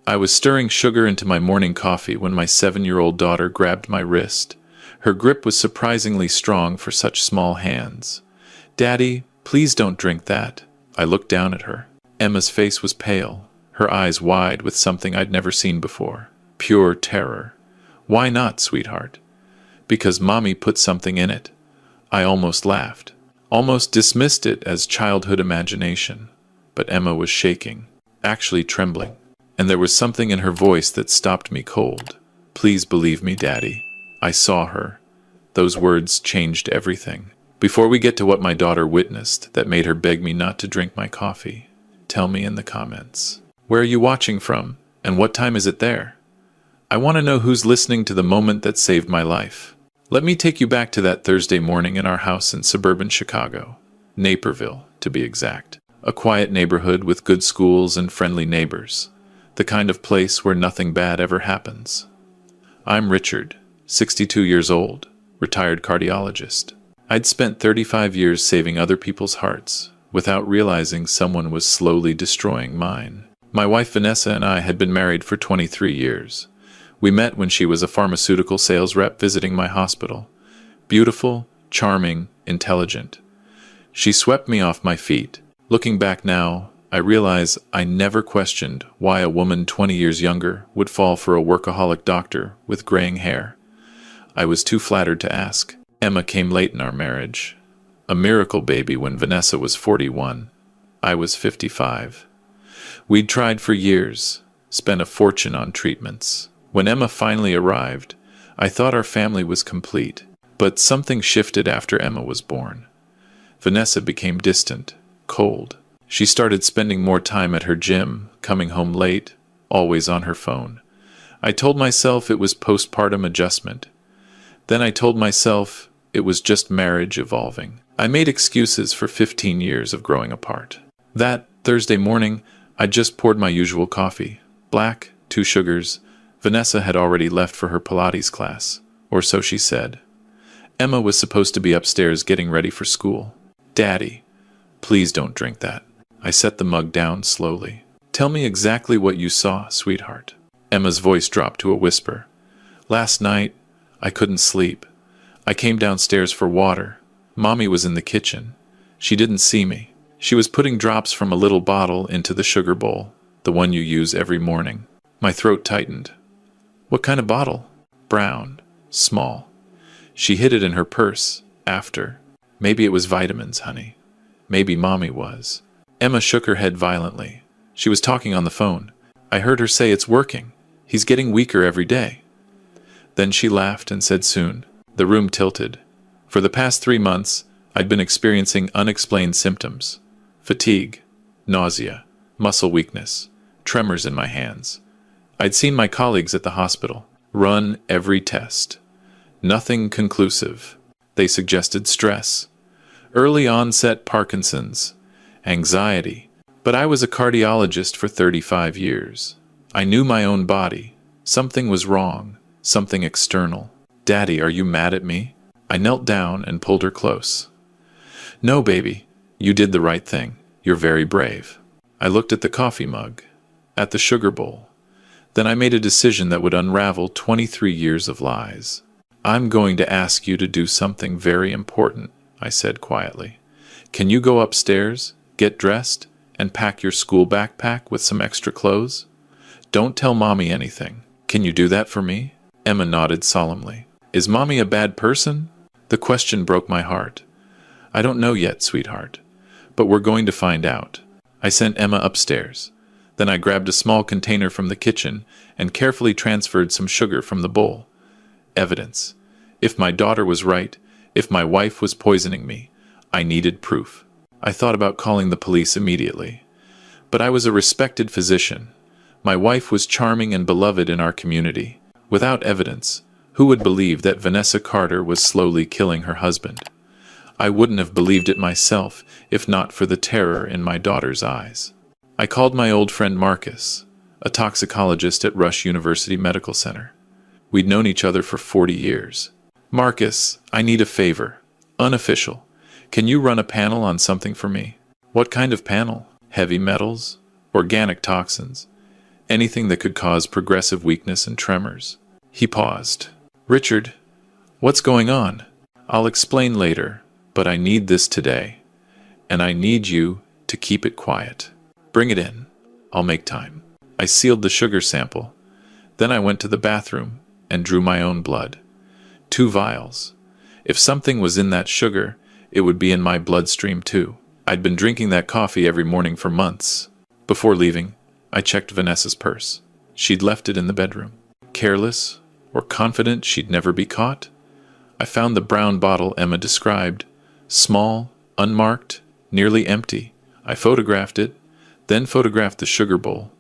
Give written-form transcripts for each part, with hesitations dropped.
I was stirring sugar into my morning coffee when my 7-year-old daughter grabbed my wrist. Her grip was surprisingly strong for such small hands. "Daddy, please don't drink that." I looked down at her. Emma's face was pale, her eyes wide with something I'd never seen before. Pure terror. "Why not, sweetheart?" "Because Mommy put something in it." I almost laughed, almost dismissed it as childhood imagination. But Emma was shaking, actually trembling, and there was something in her voice that stopped me cold. "Please believe me, Daddy. I saw her." Those words changed everything. Before we get to what my daughter witnessed that made her beg me not to drink my coffee, tell me in the comments. Where are you watching from, and what time is it there? I want to know who's listening to the moment that saved my life. Let me take you back to that Thursday morning in our house in suburban Chicago, Naperville, to be exact. A quiet neighborhood with good schools and friendly neighbors. The kind of place where nothing bad ever happens. I'm Richard, 62 years old, retired cardiologist. I'd spent 35 years saving other people's hearts, without realizing someone was slowly destroying mine. My wife Vanessa and I had been married for 23 years. We met when she was a pharmaceutical sales rep visiting my hospital. Beautiful, charming, intelligent. She swept me off my feet. Looking back now, I realize I never questioned why a woman 20 years younger would fall for a workaholic doctor with graying hair. I was too flattered to ask. Emma came late in our marriage. A miracle baby when Vanessa was 41. I was 55. We'd tried for years, spent a fortune on treatments. When Emma finally arrived, I thought our family was complete. But something shifted after Emma was born. Vanessa became distant, cold. She started spending more time at her gym, coming home late, always on her phone. I told myself it was postpartum adjustment. Then I told myself it was just marriage evolving. I made excuses for 15 years of growing apart. That Thursday morning, I just poured my usual coffee. Black, 2 sugars. Vanessa had already left for her Pilates class, or so she said. Emma was supposed to be upstairs getting ready for school. "Daddy, please don't drink that." I set the mug down slowly. "Tell me exactly what you saw, sweetheart." Emma's voice dropped to a whisper. "Last night, I couldn't sleep. I came downstairs for water. Mommy was in the kitchen. She didn't see me. She was putting drops from a little bottle into the sugar bowl, the one you use every morning." My throat tightened. "What kind of bottle?" "Brown. Small. She hid it in her purse, after. Maybe it was vitamins, honey. Maybe Mommy was." Emma shook her head violently. She was talking on the phone. I heard her say, "It's working. He's getting weaker every day." Then she laughed and said soon. The room tilted. For the past 3 months, I'd been experiencing unexplained symptoms. Fatigue, nausea, muscle weakness, tremors in my hands. I'd seen my colleagues at the hospital run every test. Nothing conclusive. They suggested stress, early onset Parkinson's, anxiety. But I was a cardiologist for 35 years. I knew my own body. Something was wrong, something external. "Daddy, are you mad at me?" I knelt down and pulled her close. "No, baby. You did the right thing. You're very brave." I looked at the coffee mug, at the sugar bowl. Then I made a decision that would unravel 23 years of lies. "I'm going to ask you to do something very important," I said quietly. "Can you go upstairs, get dressed, and pack your school backpack with some extra clothes? Don't tell Mommy anything. Can you do that for me?" Emma nodded solemnly. "Is Mommy a bad person?" The question broke my heart. "I don't know yet, sweetheart. But we're going to find out." I sent Emma upstairs. Then I grabbed a small container from the kitchen and carefully transferred some sugar from the bowl. Evidence. If my daughter was right, if my wife was poisoning me, I needed proof. I thought about calling the police immediately. But I was a respected physician. My wife was charming and beloved in our community. Without evidence, who would believe that Vanessa Carter was slowly killing her husband? I wouldn't have believed it myself if not for the terror in my daughter's eyes. I called my old friend Marcus, a toxicologist at Rush University Medical Center. We'd known each other for 40 years. "Marcus, I need a favor. Unofficial. Can you run a panel on something for me?" "What kind of panel?" "Heavy metals? Organic toxins? anything that could cause progressive weakness and tremors. He paused. Richard, what's going on? I'll explain later, but I need this today. And I need you to keep it quiet. Bring it in. I'll make time. I sealed the sugar sample. Then I went to the bathroom and drew my own blood. 2 vials. If something was in that sugar, it would be in my bloodstream too. I'd been drinking that coffee every morning for months. Before leaving, I checked Vanessa's purse. She'd left it in the bedroom. Careless, or confident she'd never be caught? I found the brown bottle Emma described. Small, unmarked, nearly empty. I photographed it, then photographed the sugar bowl,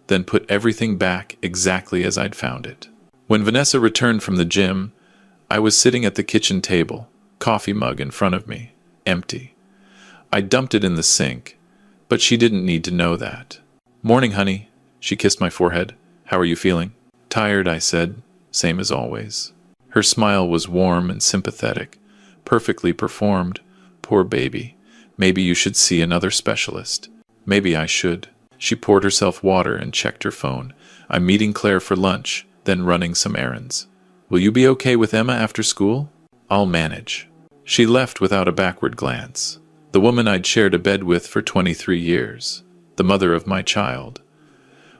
then put everything back exactly as I'd found it. When Vanessa returned from the gym, I was sitting at the kitchen table, coffee mug in front of me, empty. I dumped it in the sink, but she didn't need to know that. Morning, honey. She kissed my forehead. How are you feeling? Tired, I said, same as always. Her smile was warm and sympathetic, perfectly performed. Poor baby. Maybe you should see another specialist. Maybe I should. She poured herself water and checked her phone. I'm meeting Claire for lunch, then running some errands. Will you be okay with Emma after school? I'll manage. She left without a backward glance. The woman I'd shared a bed with for 23 years. The mother of my child.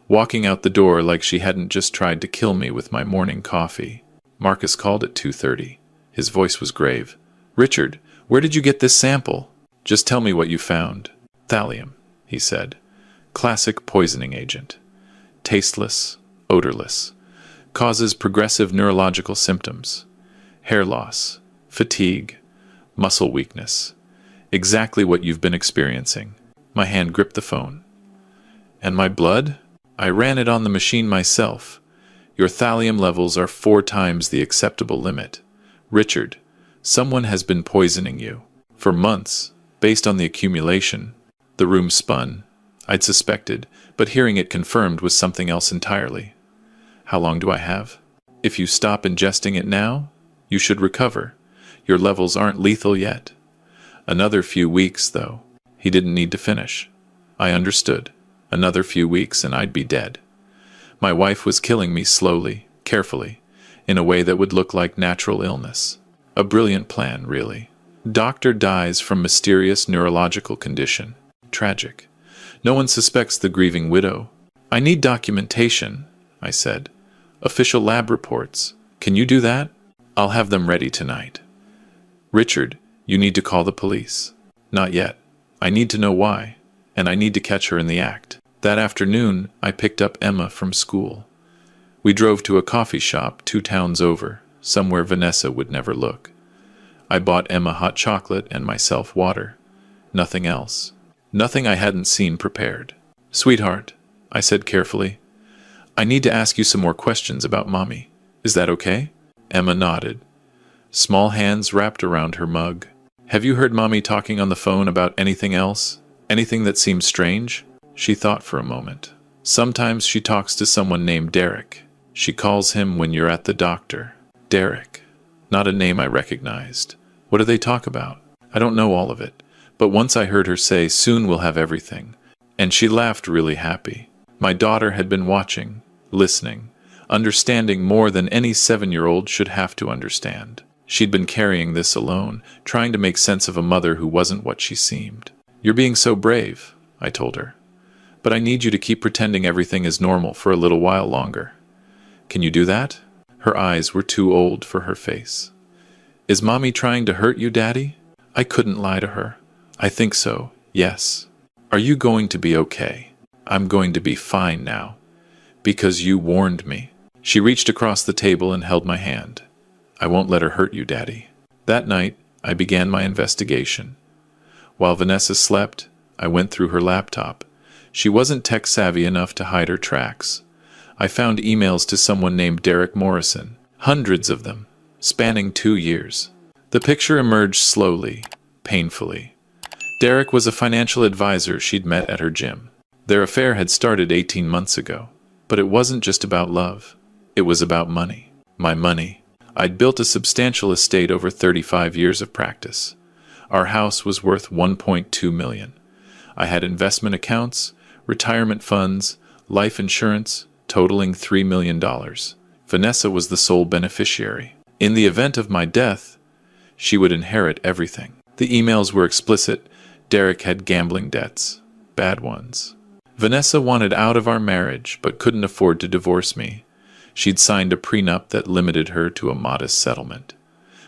Walking out the door like she hadn't just tried to kill me with my morning coffee. Marcus called at 2:30. His voice was grave. Richard, where did you get this sample? Just tell me what you found. Thallium, he said. Classic poisoning agent. Tasteless, odorless. Causes progressive neurological symptoms. Hair loss, fatigue, muscle weakness. Exactly what you've been experiencing. My hand gripped the phone. And my blood? I ran it on the machine myself. Your thallium levels are 4 times the acceptable limit. Richard, someone has been poisoning you. For months, based on the accumulation. The room spun. I'd suspected, but hearing it confirmed was something else entirely. How long do I have? If you stop ingesting it now, you should recover. Your levels aren't lethal yet. Another few weeks, though. He didn't need to finish. I understood. Another few weeks and I'd be dead. My wife was killing me slowly, carefully, in a way that would look like natural illness. A brilliant plan, really. Doctor dies from mysterious neurological condition. Tragic. No one suspects the grieving widow. I need documentation, I said. Official lab reports. Can you do that? I'll have them ready tonight. Richard, you need to call the police. Not yet. I need to know why, and I need to catch her in the act. That afternoon, I picked up Emma from school. We drove to a coffee shop 2 towns over, somewhere Vanessa would never look. I bought Emma hot chocolate and myself water. Nothing else. Nothing I hadn't seen prepared. Sweetheart, I said carefully, I need to ask you some more questions about Mommy. Is that okay? Emma nodded. Small hands wrapped around her mug. Have you heard Mommy talking on the phone about anything else? Anything that seems strange? She thought for a moment. Sometimes she talks to someone named Derek. She calls him when you're at the doctor. Derek. Not a name I recognized. What do they talk about? I don't know all of it, but once I heard her say, soon we'll have everything. And she laughed really happy. My daughter had been watching, listening, understanding more than any 7-year-old should have to understand. She'd been carrying this alone, trying to make sense of a mother who wasn't what she seemed. You're being so brave, I told her. But I need you to keep pretending everything is normal for a little while longer. Can you do that? Her eyes were too old for her face. Is Mommy trying to hurt you, Daddy? I couldn't lie to her. I think so, yes. Are you going to be okay? I'm going to be fine now. Because you warned me. She reached across the table and held my hand. I won't let her hurt you, Daddy. That night, I began my investigation. While Vanessa slept, I went through her laptop. She wasn't tech-savvy enough to hide her tracks. I found emails to someone named Derek Morrison, hundreds of them, spanning 2 years. The picture emerged slowly, painfully. Derek was a financial advisor she'd met at her gym. Their affair had started 18 months ago. But it wasn't just about love. It was about money. My money. I'd built a substantial estate over 35 years of practice. Our house was worth $1.2 million. I had investment accounts, retirement funds, life insurance, totaling $3 million. Vanessa was the sole beneficiary. In the event of my death, she would inherit everything. The emails were explicit. Derek had gambling debts. Bad ones. Vanessa wanted out of our marriage, but couldn't afford to divorce me. She'd signed a prenup that limited her to a modest settlement.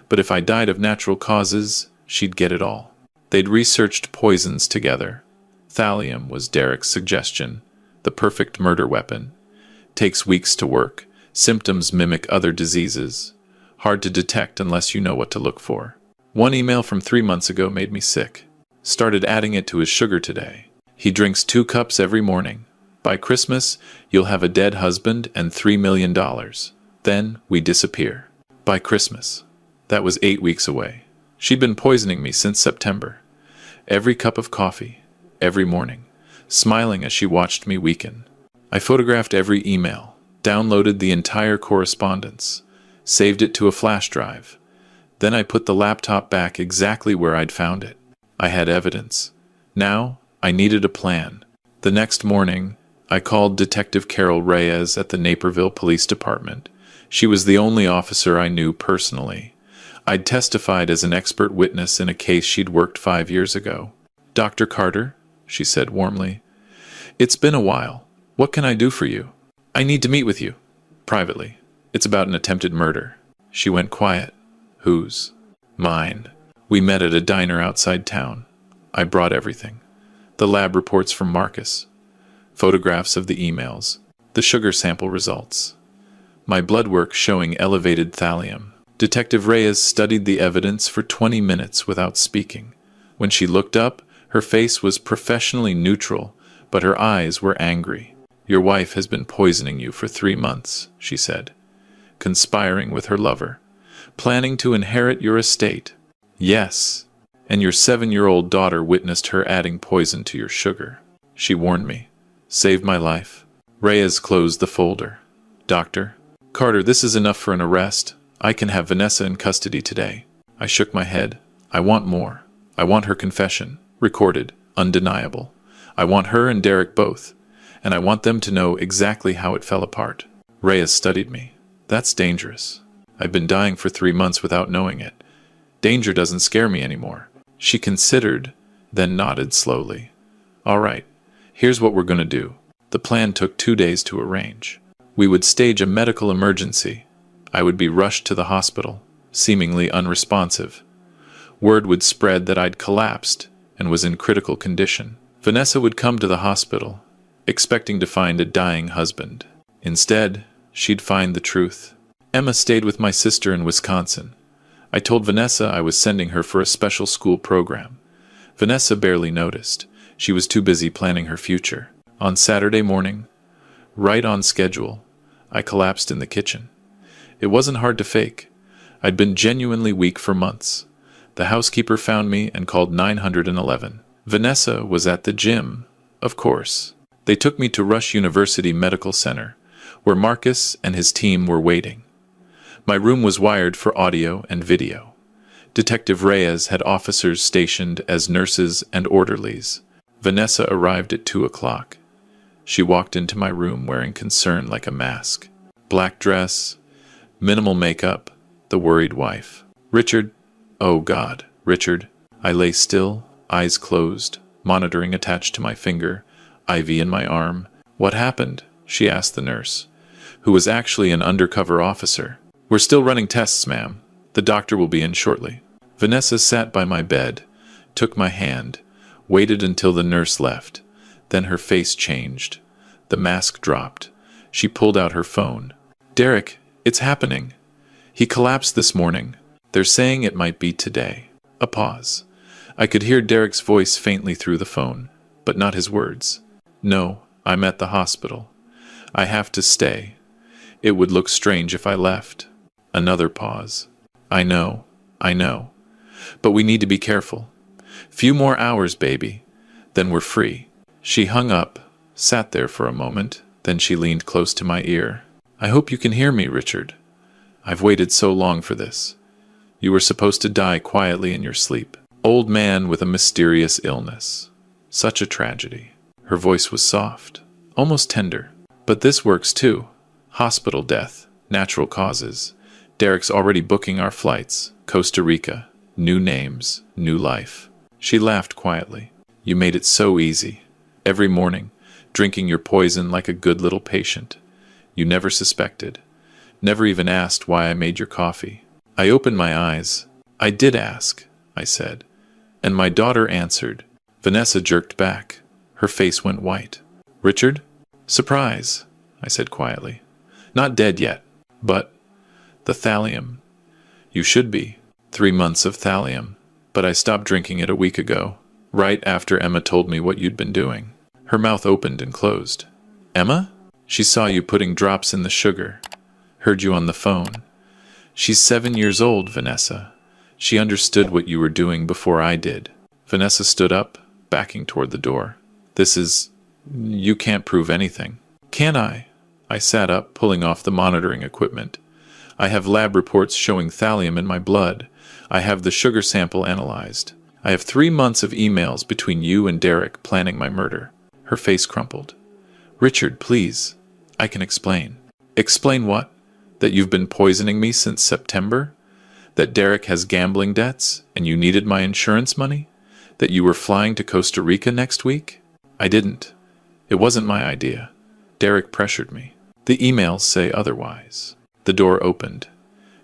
But if I died of natural causes, she'd get it all. They'd researched poisons together. Thallium was Derek's suggestion, the perfect murder weapon. Takes weeks to work. Symptoms mimic other diseases. Hard to detect unless you know what to look for. One email from 3 months ago made me sick. Started adding it to his sugar today. He drinks 2 cups every morning. By Christmas, you'll have a dead husband and $3 million. Then we disappear. By Christmas. That was 8 weeks away. She'd been poisoning me since September. Every cup of coffee. Every morning. Smiling as she watched me weaken. I photographed every email. Downloaded the entire correspondence. Saved it to a flash drive. Then I put the laptop back exactly where I'd found it. I had evidence. Now, I needed a plan. The next morning, I called Detective Carol Reyes at the Naperville Police Department. She was the only officer I knew personally. I'd testified as an expert witness in a case she'd worked 5 years ago. "Dr. Carter," she said warmly, "it's been a while. What can I do for you?" "I need to meet with you. Privately. It's about an attempted murder." She went quiet. "Whose?" "Mine." We met at a diner outside town. I brought everything. The lab reports from Marcus. Photographs of the emails. The sugar sample results. My blood work showing elevated thallium. Detective Reyes studied the evidence for 20 minutes without speaking. When she looked up, her face was professionally neutral, but her eyes were angry. "Your wife has been poisoning you for 3 months," she said. "Conspiring with her lover. Planning to inherit your estate." "Yes, and your 7-year-old daughter witnessed her adding poison to your sugar. She warned me. Saved my life." Reyes closed the folder. "Dr. Carter, this is enough for an arrest. I can have Vanessa in custody today." I shook my head. "I want more. I want her confession. Recorded. Undeniable. I want her and Derek both. And I want them to know exactly how it fell apart." Reyes studied me. "That's dangerous. I've been dying for 3 months without knowing it. Danger doesn't scare me anymore." She considered, then nodded slowly. "All right, here's what we're going to do." The plan took 2 days to arrange. We would stage a medical emergency. I would be rushed to the hospital, seemingly unresponsive. Word would spread that I'd collapsed and was in critical condition. Vanessa would come to the hospital, expecting to find a dying husband. Instead, she'd find the truth. Emma stayed with my sister in Wisconsin. I told Vanessa I was sending her for a special school program. Vanessa barely noticed. She was too busy planning her future. On Saturday morning, right on schedule, I collapsed in the kitchen. It wasn't hard to fake. I'd been genuinely weak for months. The housekeeper found me and called 911. Vanessa was at the gym, of course. They took me to Rush University Medical Center, where Marcus and his team were waiting. My room was wired for audio and video. Detective Reyes had officers stationed as nurses and orderlies. Vanessa arrived at 2 o'clock. She walked into my room wearing concern like a mask. Black dress, minimal makeup, the worried wife. "Richard," oh God, "Richard." I lay still, eyes closed, monitoring attached to my finger, IV in my arm. "What happened?" she asked the nurse, who was actually an undercover officer. "We're still running tests, ma'am. The doctor will be in shortly." Vanessa sat by my bed, took my hand, waited until the nurse left. Then her face changed. The mask dropped. She pulled out her phone. "Derek, it's happening. He collapsed this morning. They're saying it might be today." A pause. I could hear Derek's voice faintly through the phone, but not his words. "No, I'm at the hospital. I have to stay. It would look strange if I left." Another pause. I know. But we need to be careful. Few more hours, baby. Then we're free." She hung up, sat there for a moment, then she leaned close to my ear. "I hope you can hear me, Richard. I've waited so long for this. You were supposed to die quietly in your sleep. Old man with a mysterious illness. Such a tragedy." Her voice was soft, almost tender. But this works too. Hospital death, natural causes. Derek's already booking our flights. Costa Rica. New names, new life. She laughed quietly. You made it so easy. Every morning, drinking your poison like a good little patient. You never suspected. Never even asked why I made your coffee. I opened my eyes. I did ask, I said. And my daughter answered. Vanessa jerked back. Her face went white. Richard? Surprise, I said quietly. Not dead yet, but the thallium. You should be. 3 months of thallium. But I stopped drinking it a week ago, right after Emma told me what you'd been doing. Her mouth opened and closed. Emma? She saw you putting drops in the sugar. Heard you on the phone. She's 7 years old, Vanessa. She understood what you were doing before I did. Vanessa stood up, backing toward the door. You can't prove anything. Can I? I sat up, pulling off the monitoring equipment. I have lab reports showing thallium in my blood. I have the sugar sample analyzed. I have 3 months of emails between you and Derek planning my murder. Her face crumpled. Richard, please. I can explain. Explain what? That you've been poisoning me since September? That Derek has gambling debts and you needed my insurance money? That you were flying to Costa Rica next week? I didn't. It wasn't my idea. Derek pressured me. The emails say otherwise. The door opened.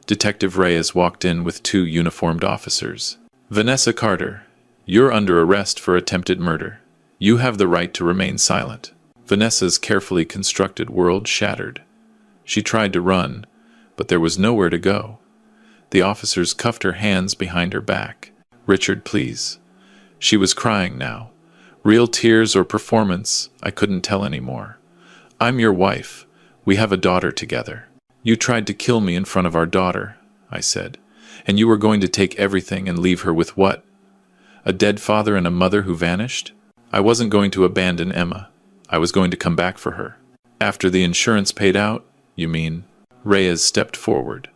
Detective Reyes walked in with 2 uniformed officers. Vanessa Carter, you're under arrest for attempted murder. You have the right to remain silent. Vanessa's carefully constructed world shattered. She tried to run, but there was nowhere to go. The officers cuffed her hands behind her back. Richard, please. She was crying now. Real tears or performance, I couldn't tell anymore. I'm your wife. We have a daughter together. You tried to kill me in front of our daughter, I said. And you were going to take everything and leave her with what? A dead father and a mother who vanished? I wasn't going to abandon Emma. I was going to come back for her. After the insurance paid out, you mean? Reyes stepped forward.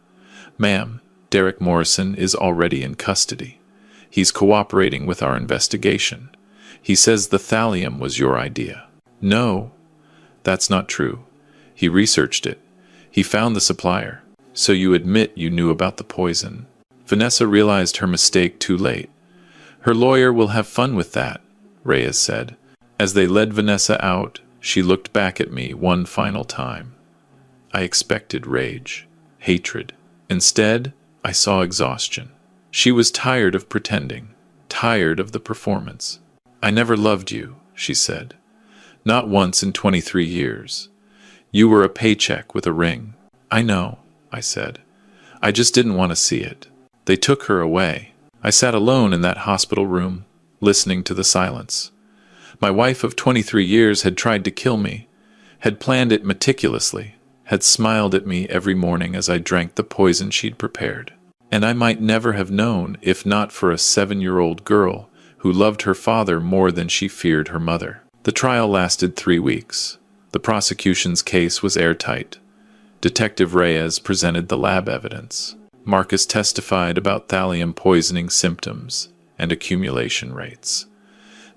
Ma'am, Derek Morrison is already in custody. He's cooperating with our investigation. He says the thallium was your idea. No, that's not true. He researched it. He found the supplier. So you admit you knew about the poison. Vanessa realized her mistake too late. Her lawyer will have fun with that, Reyes said. As they led Vanessa out, she looked back at me one final time. I expected rage, hatred. Instead, I saw exhaustion. She was tired of pretending, tired of the performance. I never loved you, she said. Not once in 23 years. You were a paycheck with a ring. I know, I said. I just didn't want to see it. They took her away. I sat alone in that hospital room, listening to the silence. My wife of 23 years had tried to kill me, had planned it meticulously, had smiled at me every morning as I drank the poison she'd prepared. And I might never have known if not for a 7-year-old girl who loved her father more than she feared her mother. The trial lasted 3 weeks. The prosecution's case was airtight. Detective Reyes presented the lab evidence. Marcus testified about thallium poisoning symptoms and accumulation rates.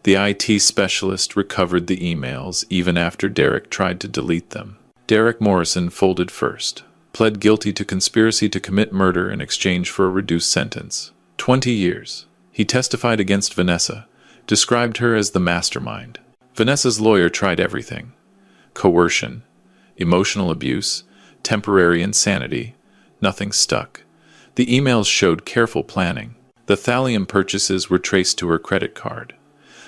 The IT specialist recovered the emails even after Derek tried to delete them. Derek Morrison folded first, pled guilty to conspiracy to commit murder in exchange for a reduced sentence. 20 years. He testified against Vanessa, described her as the mastermind. Vanessa's lawyer tried everything. Coercion, emotional abuse, temporary insanity. Nothing stuck. The emails showed careful planning. The thallium purchases were traced to her credit card.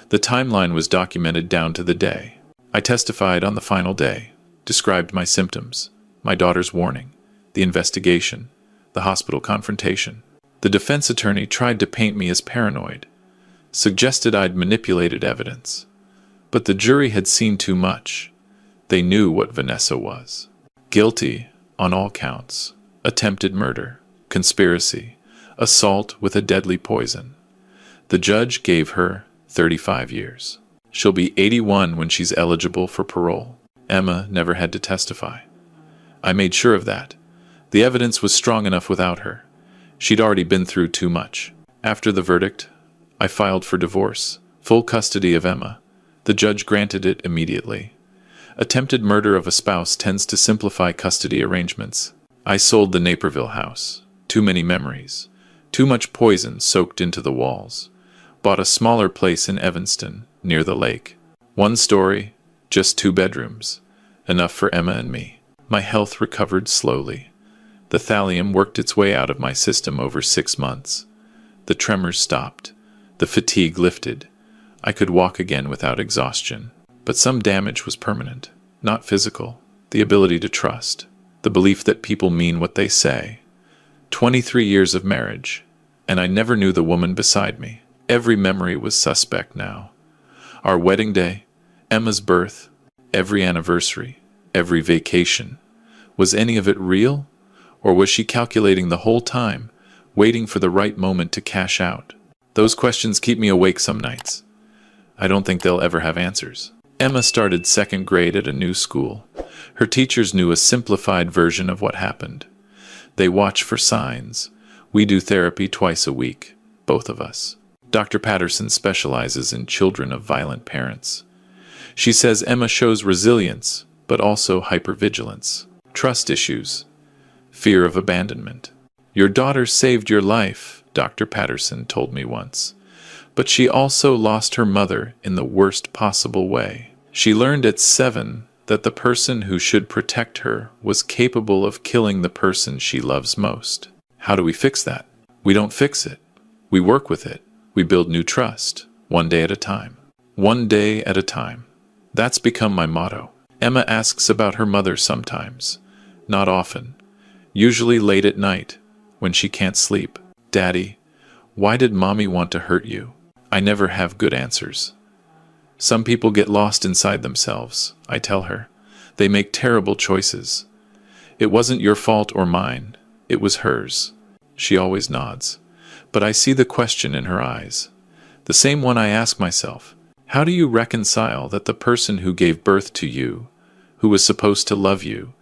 The timeline was documented down to the day. I testified on the final day, described my symptoms, my daughter's warning, the investigation, the hospital confrontation. The defense attorney tried to paint me as paranoid, suggested I'd manipulated evidence. But the jury had seen too much. They knew what Vanessa was. Guilty on all counts. Attempted murder, conspiracy, assault with a deadly poison. The judge gave her 35 years. She'll be 81 when she's eligible for parole. Emma never had to testify. I made sure of that. The evidence was strong enough without her. She'd already been through too much. After the verdict, I filed for divorce, full custody of Emma. The judge granted it immediately. Attempted murder of a spouse tends to simplify custody arrangements. I sold the Naperville house. Too many memories. Too much poison soaked into the walls. Bought a smaller place in Evanston, near the lake. One story, just 2 bedrooms. Enough for Emma and me. My health recovered slowly. The thallium worked its way out of my system over 6 months. The tremors stopped. The fatigue lifted. I could walk again without exhaustion. But some damage was permanent, not physical. The ability to trust. The belief that people mean what they say. 23 years of marriage, and I never knew the woman beside me. Every memory was suspect now. Our wedding day, Emma's birth, every anniversary, every vacation. Was any of it real? Or was she calculating the whole time, waiting for the right moment to cash out? Those questions keep me awake some nights. I don't think they'll ever have answers. Emma started 2nd grade at a new school. Her teachers knew a simplified version of what happened. They watch for signs. We do therapy twice a week, both of us. Dr. Patterson specializes in children of violent parents. She says Emma shows resilience, but also hypervigilance, trust issues, fear of abandonment. Your daughter saved your life, Dr. Patterson told me once. But she also lost her mother in the worst possible way. She learned at 7 that the person who should protect her was capable of killing the person she loves most. How do we fix that? We don't fix it. We work with it. We build new trust, one day at a time. One day at a time. That's become my motto. Emma asks about her mother sometimes. Not often. Usually late at night, when she can't sleep. Daddy, why did Mommy want to hurt you? I never have good answers. Some people get lost inside themselves, I tell her. They make terrible choices. It wasn't your fault or mine. It was hers. She always nods. But I see the question in her eyes. The same one I ask myself. How do you reconcile that the person who gave birth to you, who was supposed to love you,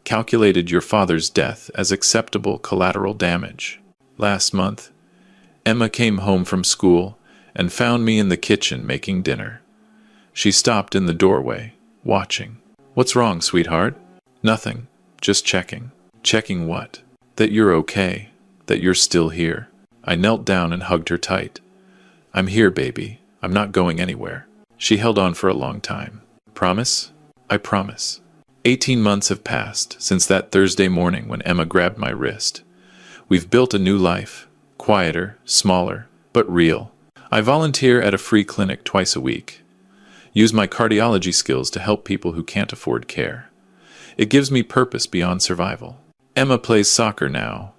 calculated your father's death as acceptable collateral damage? Last month, Emma came home from school and found me in the kitchen making dinner. She stopped in the doorway, watching. What's wrong, sweetheart? Nothing. Just checking. Checking what? That you're okay. That you're still here. I knelt down and hugged her tight. I'm here, baby. I'm not going anywhere. She held on for a long time. Promise? I promise. 18 months have passed since that Thursday morning when Emma grabbed my wrist. We've built a new life. Quieter, smaller, but real. I volunteer at a free clinic twice a week. Use my cardiology skills to help people who can't afford care. It gives me purpose beyond survival. Emma plays soccer now,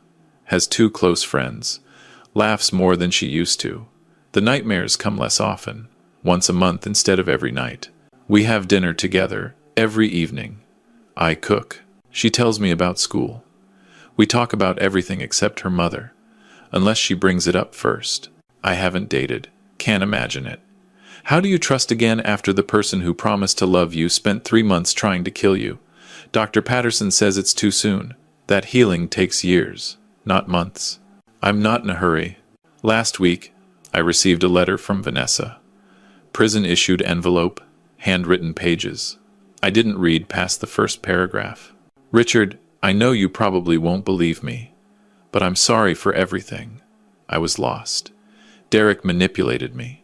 has 2 close friends, laughs more than she used to. The nightmares come less often, once a month instead of every night. We have dinner together every evening. I cook. She tells me about school. We talk about everything except her mother, unless she brings it up first. I haven't dated. Can't imagine it. How do you trust again after the person who promised to love you spent 3 months trying to kill you? Dr. Patterson says it's too soon. That healing takes years, not months. I'm not in a hurry. Last week, I received a letter from Vanessa. Prison-issued envelope, handwritten pages. I didn't read past the first paragraph. Richard, I know you probably won't believe me, but I'm sorry for everything. I was lost. Derek manipulated me.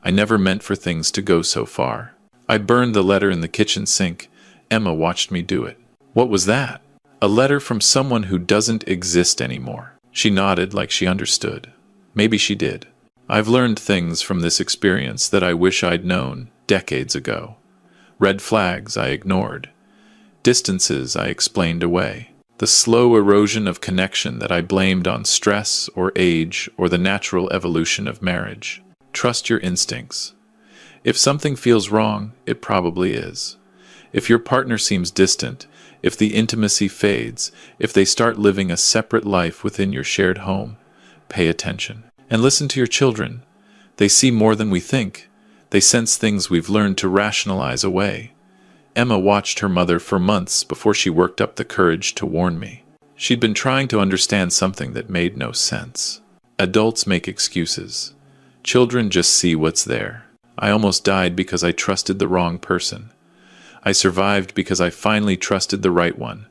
I never meant for things to go so far. I burned the letter in the kitchen sink. Emma watched me do it. What was that? A letter from someone who doesn't exist anymore. She nodded like she understood. Maybe she did. I've learned things from this experience that I wish I'd known decades ago. Red flags I ignored. Distances I explained away. The slow erosion of connection that I blamed on stress or age or the natural evolution of marriage. Trust your instincts. If something feels wrong, it probably is. If your partner seems distant, if the intimacy fades, if they start living a separate life within your shared home, pay attention. And listen to your children. They see more than we think. They sense things we've learned to rationalize away. Emma watched her mother for months before she worked up the courage to warn me. She'd been trying to understand something that made no sense. Adults make excuses. Children just see what's there. I almost died because I trusted the wrong person. I survived because I finally trusted the right one,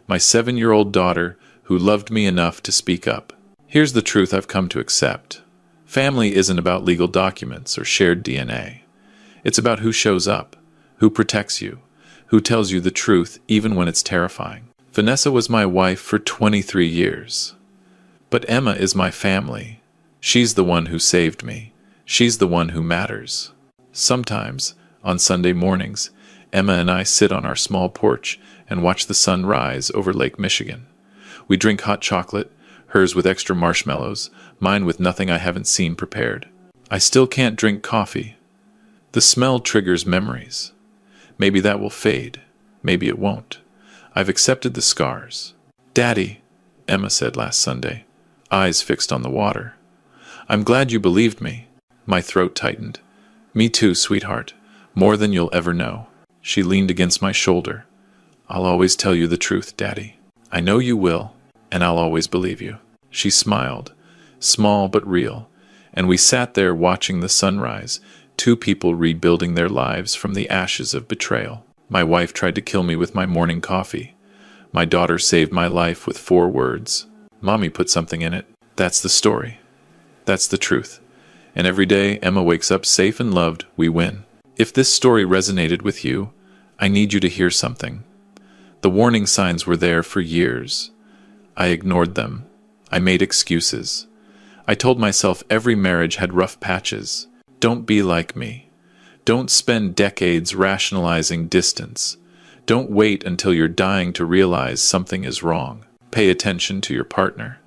my 7-year-old daughter who loved me enough to speak up. Here's the truth I've come to accept. Family isn't about legal documents or shared DNA. It's about who shows up, who protects you, who tells you the truth even when it's terrifying. Vanessa was my wife for 23 years. But Emma is my family. She's the one who saved me. She's the one who matters. Sometimes, on Sunday mornings, Emma and I sit on our small porch and watch the sun rise over Lake Michigan. We drink hot chocolate, hers with extra marshmallows, mine with nothing I haven't seen prepared. I still can't drink coffee. The smell triggers memories. Maybe that will fade. Maybe it won't. I've accepted the scars. "Daddy," Emma said last Sunday, eyes fixed on the water. "I'm glad you believed me." My throat tightened. "Me too, sweetheart. More than you'll ever know." She leaned against my shoulder. "I'll always tell you the truth, Daddy. I know you will, and I'll always believe you." She smiled, small but real, and we sat there watching the sunrise, two people rebuilding their lives from the ashes of betrayal. My wife tried to kill me with my morning coffee. My daughter saved my life with 4 words. Mommy put something in it. That's the story. That's the truth. And every day Emma wakes up safe and loved, we win. If this story resonated with you, I need you to hear something. The warning signs were there for years. I ignored them. I made excuses. I told myself every marriage had rough patches. Don't be like me. Don't spend decades rationalizing distance. Don't wait until you're dying to realize something is wrong. Pay attention to your partner.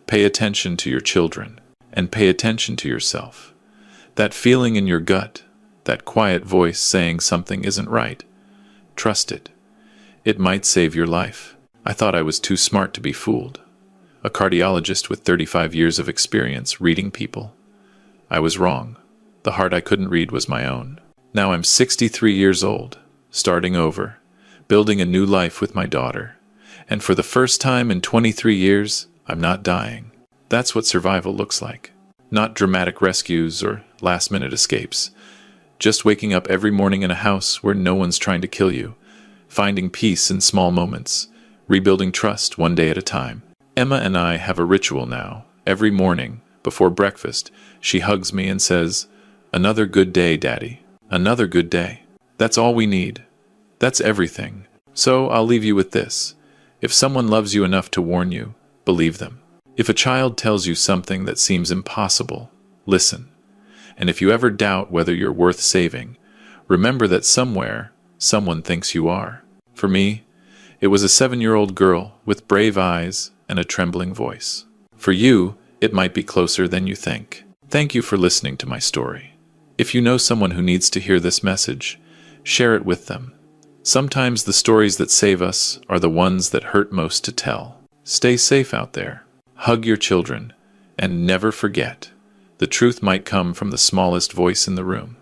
Pay attention to your children. And pay attention to yourself. That feeling in your gut, that quiet voice saying something isn't right. Trust it. It might save your life. I thought I was too smart to be fooled. A cardiologist with 35 years of experience reading people. I was wrong. The heart I couldn't read was my own. Now I'm 63 years old, starting over, building a new life with my daughter. And for the first time in 23 years, I'm not dying. That's what survival looks like. Not dramatic rescues or last-minute escapes. Just waking up every morning in a house where no one's trying to kill you. Finding peace in small moments. Rebuilding trust one day at a time. Emma and I have a ritual now. Every morning, before breakfast, she hugs me and says, "Another good day, Daddy. Another good day." That's all we need. That's everything. So I'll leave you with this. If someone loves you enough to warn you, believe them. If a child tells you something that seems impossible, listen. And if you ever doubt whether you're worth saving, remember that somewhere, someone thinks you are. For me, it was a 7-year-old girl with brave eyes and a trembling voice. For you, it might be closer than you think. Thank you for listening to my story. If you know someone who needs to hear this message, share it with them. Sometimes the stories that save us are the ones that hurt most to tell. Stay safe out there. Hug your children, and never forget, the truth might come from the smallest voice in the room.